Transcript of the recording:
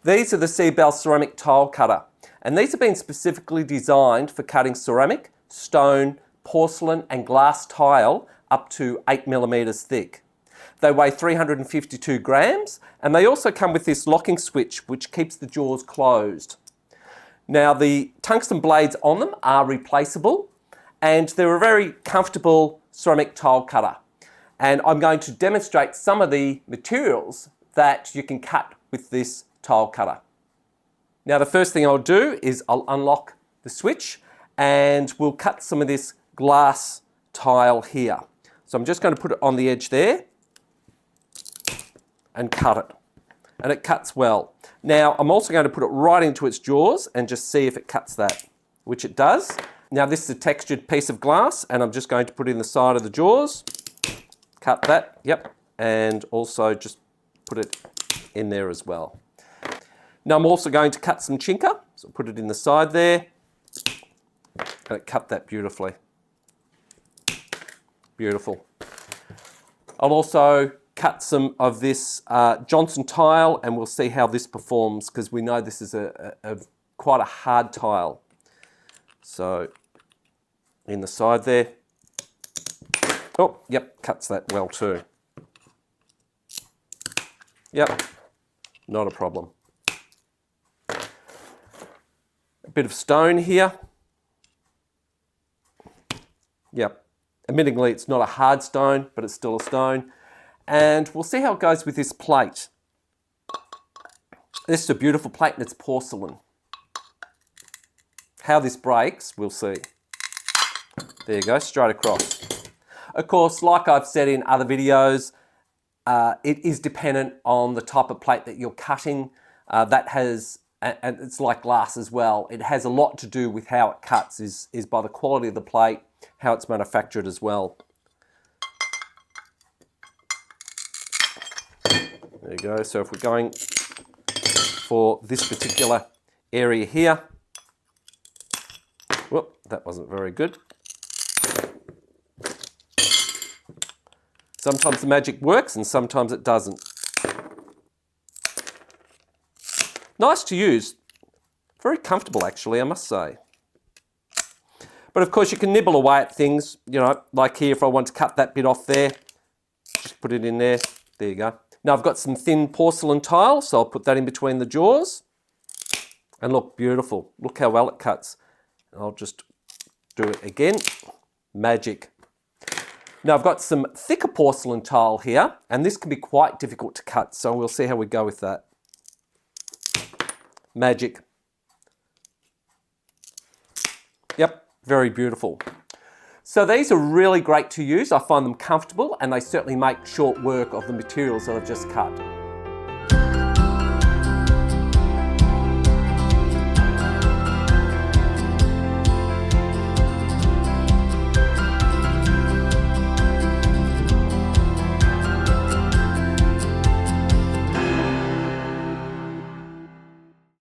These are the SeaBell ceramic tile cutter, and these have been specifically designed for cutting ceramic, stone, porcelain and glass tile up to 8mm thick. They weigh 352 grams, and they also come with this locking switch which keeps the jaws closed. Now the tungsten blades on them are replaceable, and they're a very comfortable ceramic tile cutter. And I'm going to demonstrate some of the materials that you can cut with this tile cutter. Now the first thing I'll do is I'll unlock the switch and we'll cut some of this glass tile here. So I'm just going to put it on the edge there and cut it. And it cuts well. Now I'm also going to put it right into its jaws and just see if it cuts that, which it does. Now this is a textured piece of glass and I'm just going to put it in the side of the jaws. Cut that, yep, and also just put it in there as well. Now I'm also going to cut some chinker, so put it in the side there, and it cut that beautifully. Beautiful. I'll also cut some of this Johnson tile, and we'll see how this performs, because we know this is quite a hard tile. So in the side there. Oh, yep, cuts that well too. Yep, not a problem. A bit of stone here. Yep, admittingly it's not a hard stone, but it's still a stone. And we'll see how it goes with this plate. This is a beautiful plate and it's porcelain. How this breaks, we'll see. There you go, straight across. Of course, like I've said in other videos, it is dependent on the type of plate that you're cutting. And it's like glass as well. It has a lot to do with how it cuts, is by the quality of the plate, how it's manufactured as well. There you go. So if we're going for this particular area here, whoop, that wasn't very good. Sometimes the magic works and sometimes it doesn't. Nice to use. Very comfortable actually, I must say. But of course you can nibble away at things, you know, like here if I want to cut that bit off there, just put it in there. There you go. Now I've got some thin porcelain tile, so I'll put that in between the jaws. And look, beautiful. Look how well it cuts. I'll just do it again. Magic. Now I've got some thicker porcelain tile here, and this can be quite difficult to cut, so we'll see how we go with that. Magic. Yep, very beautiful. So these are really great to use. I find them comfortable and they certainly make short work of the materials that I've just cut.